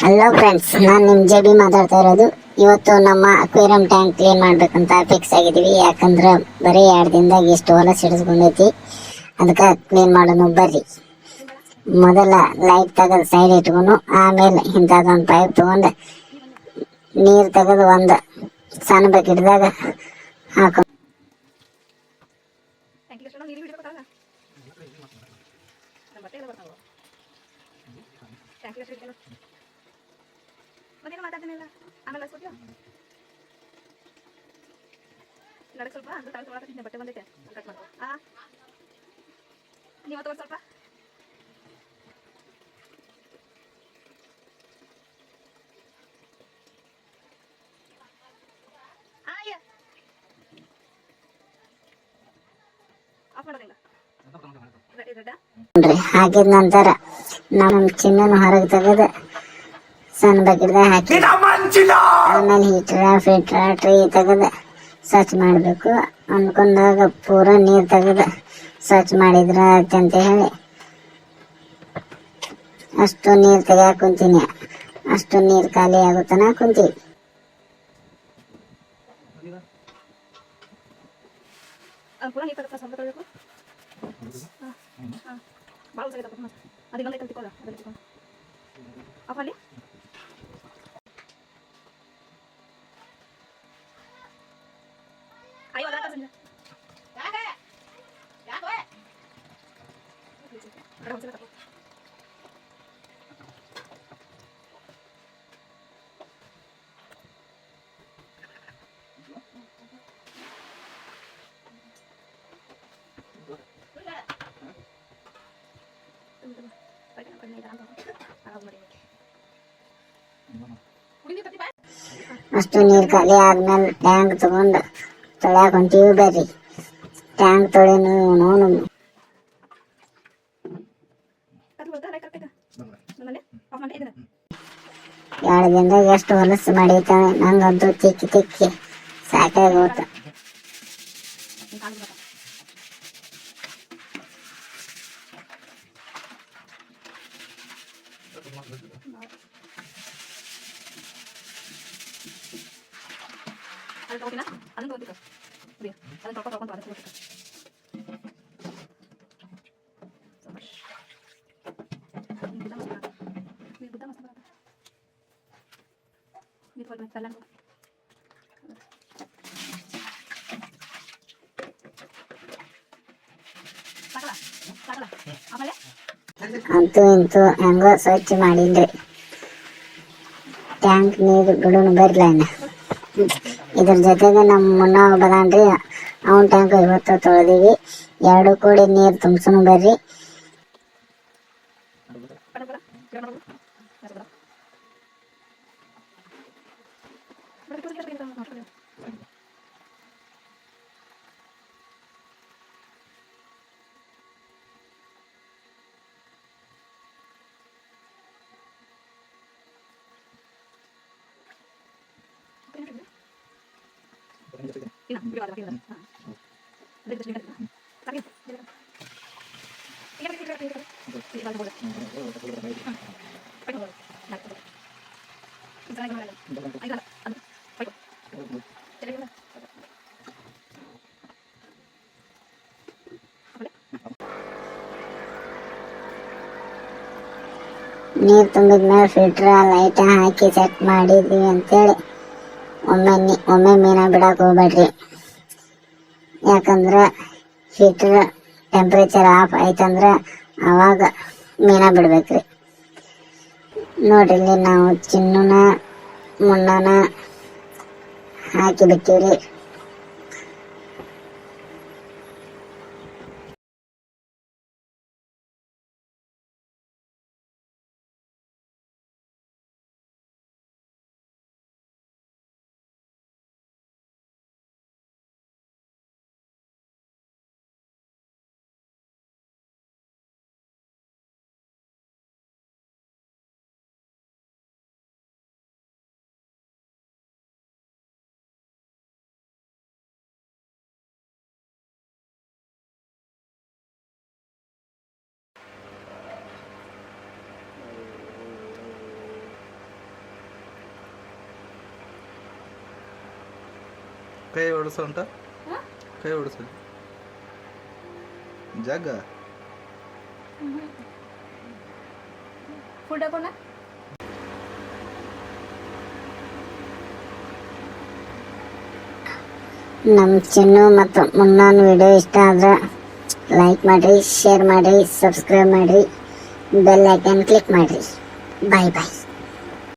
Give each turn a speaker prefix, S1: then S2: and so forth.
S1: Hello friends, ನಾನು ನಿಮ್ಮ J ಮಾತಾಡ್ತಾ ಇರೋದು. ಇವತ್ತು ನಮ್ಮ ಅಕ್ವೇರಿಯಂ ಟ್ಯಾಂಕ್ ಕ್ಲೀನ್ ಮಾಡ್ಬೇಕಂತ ಫಿಕ್ಸ್ ಆಗಿದ್ದೀವಿ. ಯಾಕಂದ್ರೆ ಬರೀ 2 ದಿನದಾಗ ಎಷ್ಟು ಹೊಲ ಸಿಡಿಸ್ಕೊಂಡೈತಿ, ಅದಕ್ಕೆ ಕ್ಲೀನ್ ಮಾಡೋಣ ಬರ್ರಿ. ಮೊದಲ ಲೈಟ್ ತೆಗೆದು ಸೈಡ್ ಇಟ್ಕೊಂಡು, ಆಮೇಲೆ ಇಂಥದ್ದೊಂದು ಪೈಪ್ ತೊಗೊಂಡು ನೀರು ತೆಗೆದು ಒಂದು ಸಣ್ಣ ಬಕೆಟ್ದಾಗ ಹಾಕೋ.
S2: ಮತ್ತೇನು ಮಾತಾಡ್ತೀನಿಲ್ಲ, ಆಮೇಲೆ ಹಚ್ಕೊತೀವ ನಡಕ್ಕೆ ಸ್ವಲ್ಪ ಅಂತ ತಲೆ ತೊಗೊಳಕತ್ತೀನಿ. ಬಟ್ಟೆ ಬಂದೈತೆ ಕಟ್ ಮಾಡ್ಕೊ. ನೀವು ತಗೊಂಡು ಸ್ವಲ್ಪ ಆಫ್ ಮಾಡೋದಿಲ್ಲ.
S1: ಹಾಕಿದ ನಂತರ ನಮ್ಮ ಚಿನ್ನನ ಹೊರಗೆ ತೆಗೆದು ಸಣ್ಣ ಬಕೆಟ್ದಾಗ ಹಾಕಿ, ಆಮೇಲೆ ಫಿಲ್ಟರ್ ಟ್ರೀ ತೆಗೆದು ಸ್ವಚ್ಛ ಮಾಡಬೇಕು. ಅನ್ಕೊಂಡಾಗ ಪೂರ ನೀರು ತೆಗೆದು ಸ್ವಚ್ಛ ಮಾಡಿದ್ರೆ ಅಂತ ಹೇಳಿ ಅಷ್ಟು ನೀರು ತೆಗಿಯಾಕ ಕುಂತೀನಿ. ಅಷ್ಟು ನೀರು ಖಾಲಿ ಆಗುತ್ತಾನ ಕುಂತೀವಿ.
S2: ಪೂರ ನೀರು ತೆಗೆದು ಸ್ವಲ್ಪ ತೊಳಬೇಕು. ಭಾಳ ಉಸಾಗೈತಪ್ಪ. ಅದು ಇನ್ನೊಂದು ಐತೆ ತಿಕ್ಕೋದ, ಅದನ್ನು ತಿಕ್ಕೊಂಡು ಆಫ್ ಅಲ್ಲಿ ಅಯ್ಯೋ ಅದ ಸಂಜೆ
S1: ಅಷ್ಟು ನೀರು ಖಾಲಿ ಆದ್ಮೇಲೆ ಟ್ಯಾಂಕ್ ತಗೊಂಡು ತೊಳ್ಯಾಕ ಹೊಂಟೀವಿ ಬರ್ರಿ. ಟ್ಯಾಂಕ್ ತೊಳಿ ನೋನು 2 ದಿನದಾಗ ಎಷ್ಟು ಹೊಲಸು ಮಾಡೈತ. ನಂಗಂತೂ ತಿಕ್ಕಿ ಸಾಕಾಗಿ ಹೋತ.
S2: ಅದನ್ನು ತಗೋತೀನ, ಅದನ್ನು ತಗೋತೀಕ, ಅದನ್ನು ತೊಳ್ಕೊಂಡು ಅದನ್ನು ತಗೋತೀಕ.
S1: ಅಂತೂ ಇಂತೂ ಹೆಂಗೋ ಸ್ವಚ್ಛ ಮಾಡಿನ್ರಿ. ಟ್ಯಾಂಕ್ ನೀರು ಬಿಡೋಣ ಬರ್ಲ. ಇದ್ರ ಜೊತೆಗೆ ನಮ್ಮ ಮುನ್ನ ಬದಾನ್ರಿ, ಅವನ ಟ್ಯಾಂಕ್ ಇವತ್ತು ತೊಳೆದೀವಿ. 2 ಕೂಡಿ ನೀರು ತುಂಬಿಸೋಣ ಬರ್ರಿ. ನೀರು ತುಂಬಿದ್ಮೇಲೆ ಫಿಲ್ಟರ್ ಲೈಟ್ ಹಾಕಿ ಸೆಟ್ ಮಾಡಿದ್ವಿ ಅಂತೇಳಿ ಒಮ್ಮೆ ಮೀನ ಬಿಡಕ್ಕೆ ಹೋಗ್ಬೇಡ್ರಿ. ಯಾಕಂದ್ರೆ ಫಿಲ್ಟರ್ ಟೆಂಪ್ರೇಚರ್ ಆಫ್ ಆಯ್ತಂದ್ರೆ ಅವಾಗ ಮೀನ ಬಿಡ್ಬೇಕ್ರಿ. ನೋಡ್ರಿ, ಇಲ್ಲಿ ನಾವು ಚಿನ್ನನ ಮುನ್ನನ ಹಾಕಿ ಬಿಟ್ಟಿವ್ರಿ.
S3: ಕೈ ಓಡಿಸೋ ಉಂಟ
S2: ಹಾಂ
S3: ಕೈ ಓಡಿಸು ಜಾಗ
S2: ಫುಡ್ ಹಾಕೋಣ
S1: ನಮ್ಮ ಚಿನ್ನು ಮತ್ತು ಮುನ್ನಾನ್ ವಿಡಿಯೋ ಇಷ್ಟ ಆದ್ರೆ ಲೈಕ್ ಮಾಡಿರಿ, ಶೇರ್ ಮಾಡಿರಿ, ಸಬ್ಸ್ಕ್ರೈಬ್ ಮಾಡಿರಿ, ಬೆಲ್ ಐಕನ್ ಕ್ಲಿಕ್ ಮಾಡಿರಿ. ಬಾಯ್ ಬಾಯ್.